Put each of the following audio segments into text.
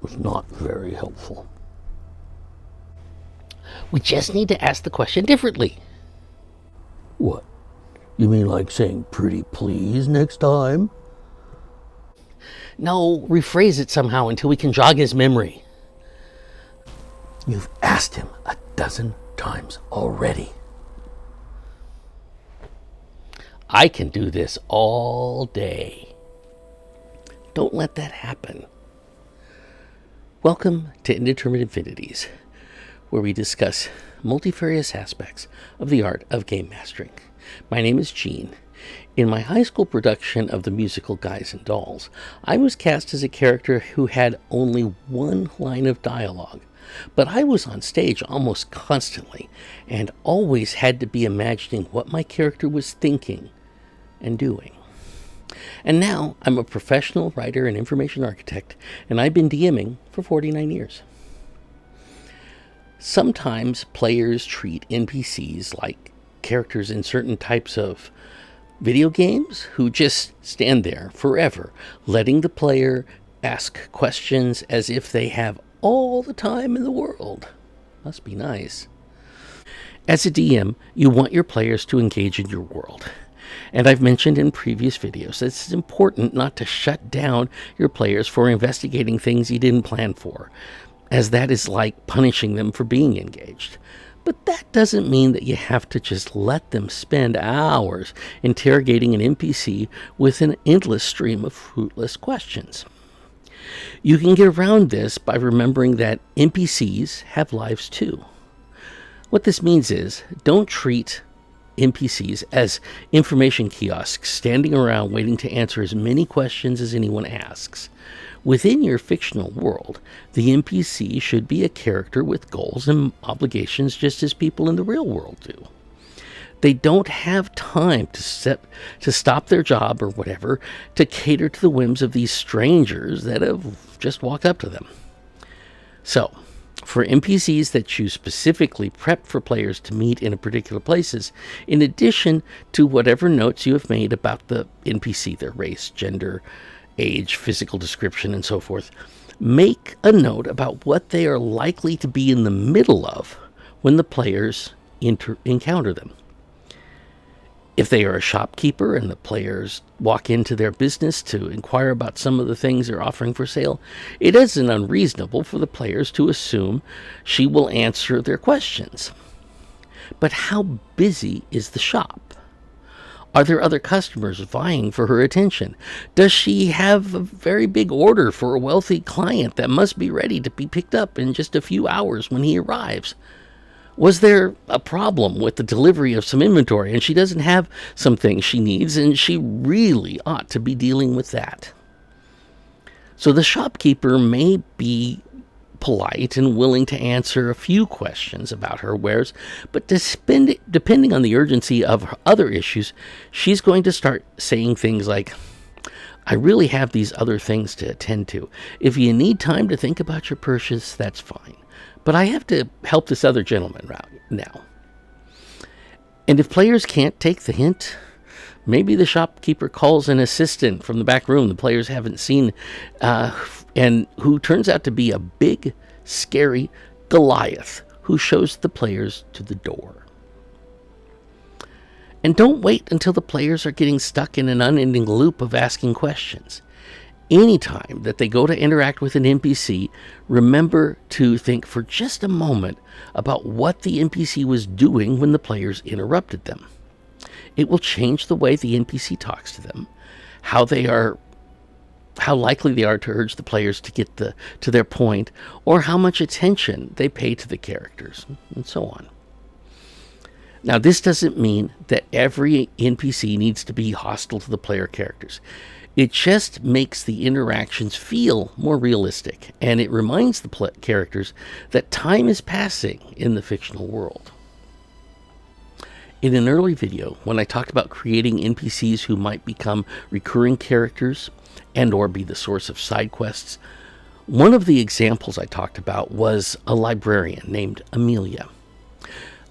was not very helpful. We just need to ask the question differently. What? You mean like saying pretty please next time? No, rephrase it somehow until we can jog his memory. You've asked him a dozen times already. I can do this all day. Don't let that happen. Welcome to Indeterminate Infinities, where we discuss multifarious aspects of the art of game mastering. My name is Gene. In my high school production of the musical Guys and Dolls, I was cast as a character who had only one line of dialogue, but I was on stage almost constantly and always had to be imagining what my character was thinking and doing. And now I'm a professional writer and information architect, and I've been DMing for 49 years. Sometimes players treat NPCs like characters in certain types of video games who just stand there forever, letting the player ask questions as if they have all the time in the world. Must be nice. As a DM, you want your players to engage in your world. And I've mentioned in previous videos that it's important not to shut down your players for investigating things you didn't plan for, as that is like punishing them for being engaged. But that doesn't mean that you have to just let them spend hours interrogating an NPC with an endless stream of fruitless questions. You can get around this by remembering that NPCs have lives too. What this means is, don't treat NPCs as information kiosks standing around waiting to answer as many questions as anyone asks. Within your fictional world, the NPC should be a character with goals and obligations just as people in the real world do. They don't have time to stop their job or whatever to cater to the whims of these strangers that have just walked up to them. So, for NPCs that you specifically prep for players to meet in a particular places, in addition to whatever notes you have made about the NPC, their race, gender, age, physical description, and so forth, make a note about what they are likely to be in the middle of when the players encounter them. If they are a shopkeeper and the players walk into their business to inquire about some of the things they're offering for sale, it isn't unreasonable for the players to assume she will answer their questions. But how busy is the shop? Are there other customers vying for her attention? Does she have a very big order for a wealthy client that must be ready to be picked up in just a few hours when he arrives? Was there a problem with the delivery of some inventory and she doesn't have some things she needs and she really ought to be dealing with that? So the shopkeeper may be polite and willing to answer a few questions about her wares, but depending on the urgency of her other issues, she's going to start saying things like, I really have these other things to attend to. If you need time to think about your purchase, that's fine. But I have to help this other gentleman out now. And if players can't take the hint, maybe the shopkeeper calls an assistant from the back room the players haven't seen, and who turns out to be a big, scary Goliath who shows the players to the door. And don't wait until the players are getting stuck in an unending loop of asking questions. Anytime that they go to interact with an NPC, remember to think for just a moment about what the NPC was doing when the players interrupted them. It will change the way the NPC talks to them, how likely they are to urge the players to get to their point, or how much attention they pay to the characters, and so on. Now, this doesn't mean that every NPC needs to be hostile to the player characters. It just makes the interactions feel more realistic, and it reminds the characters that time is passing in the fictional world. In an early video, when I talked about creating NPCs who might become recurring characters and or be the source of side quests, one of the examples I talked about was a librarian named Amelia.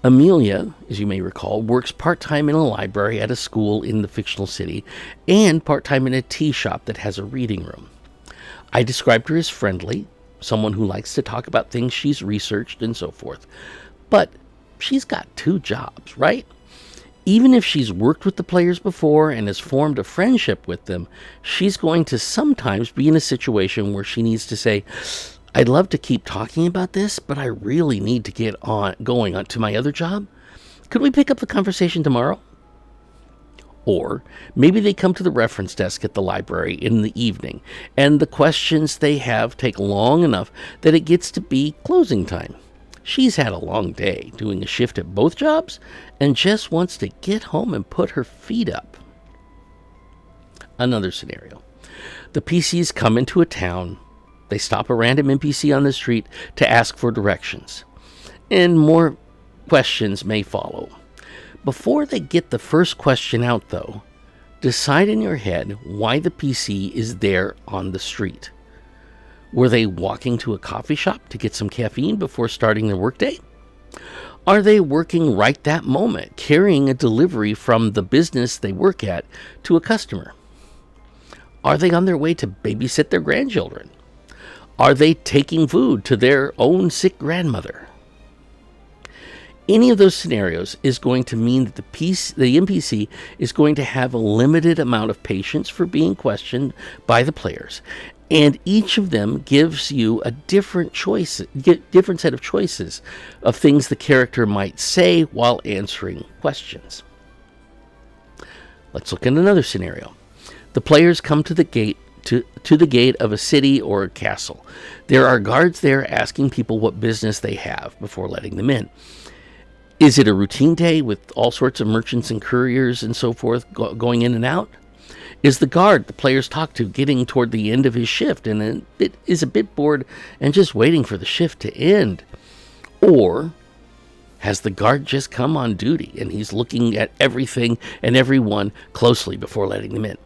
Amelia, as you may recall, works part-time in a library at a school in the fictional city and part-time in a tea shop that has a reading room. I described her as friendly, someone who likes to talk about things she's researched and so forth. But she's got 2 jobs, right? Even if she's worked with the players before and has formed a friendship with them, she's going to sometimes be in a situation where she needs to say, I'd love to keep talking about this, but I really need to get going on to my other job. Could we pick up the conversation tomorrow? Or maybe they come to the reference desk at the library in the evening, and the questions they have take long enough that it gets to be closing time. She's had a long day doing a shift at both jobs and just wants to get home and put her feet up. Another scenario. The PCs come into a town. They stop a random NPC on the street to ask for directions. And more questions may follow. Before they get the first question out, though, decide in your head why the PC is there on the street. Were they walking to a coffee shop to get some caffeine before starting their workday? Are they working right that moment, carrying a delivery from the business they work at to a customer? Are they on their way to babysit their grandchildren? Are they taking food to their own sick grandmother? Any of those scenarios is going to mean that the NPC is going to have a limited amount of patience for being questioned by the players, and each of them gives you a different set of choices of things the character might say while answering questions. Let's look at another scenario. The players come to the gate to the gate of a city or a castle. There are guards there asking people what business they have before letting them in. Is it a routine day with all sorts of merchants and couriers and so forth going in and out? Is the guard the players talk to getting toward the end of his shift and is a bit bored and just waiting for the shift to end? Or has the guard just come on duty and he's looking at everything and everyone closely before letting them in?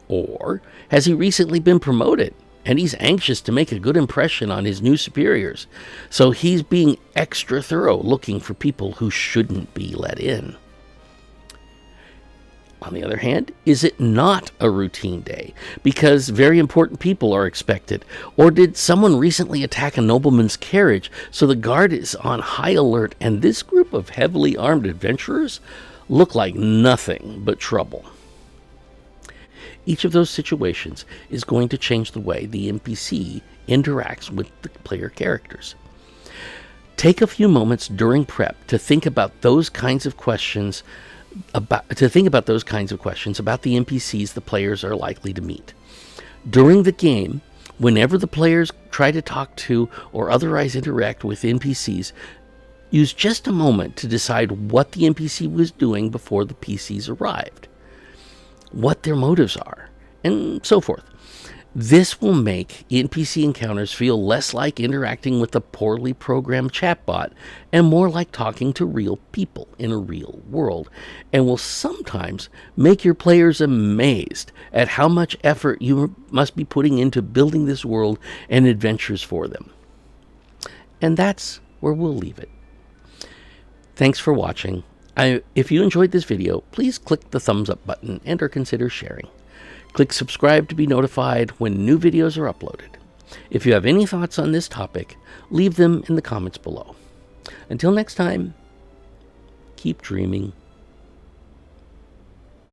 Or has he recently been promoted and he's anxious to make a good impression on his new superiors, so he's being extra thorough looking for people who shouldn't be let in? On the other hand, is it not a routine day because very important people are expected? Or did someone recently attack a nobleman's carriage, so the guard is on high alert and this group of heavily armed adventurers look like nothing but trouble? Each of those situations is going to change the way the NPC interacts with the player characters. Take a few moments during prep to think about those kinds of questions about the NPCs the players are likely to meet. During the game, whenever the players try to talk to or otherwise interact with NPCs, use just a moment to decide what the NPC was doing before the PCs arrived, what their motives are, and so forth. This will make NPC encounters feel less like interacting with a poorly programmed chatbot and more like talking to real people in a real world, and will sometimes make your players amazed at how much effort you must be putting into building this world and adventures for them. And that's where we'll leave it. Thanks for watching. If you enjoyed this video, please click the thumbs up button and or consider sharing. Click subscribe to be notified when new videos are uploaded. If you have any thoughts on this topic, leave them in the comments below. Until next time, keep dreaming.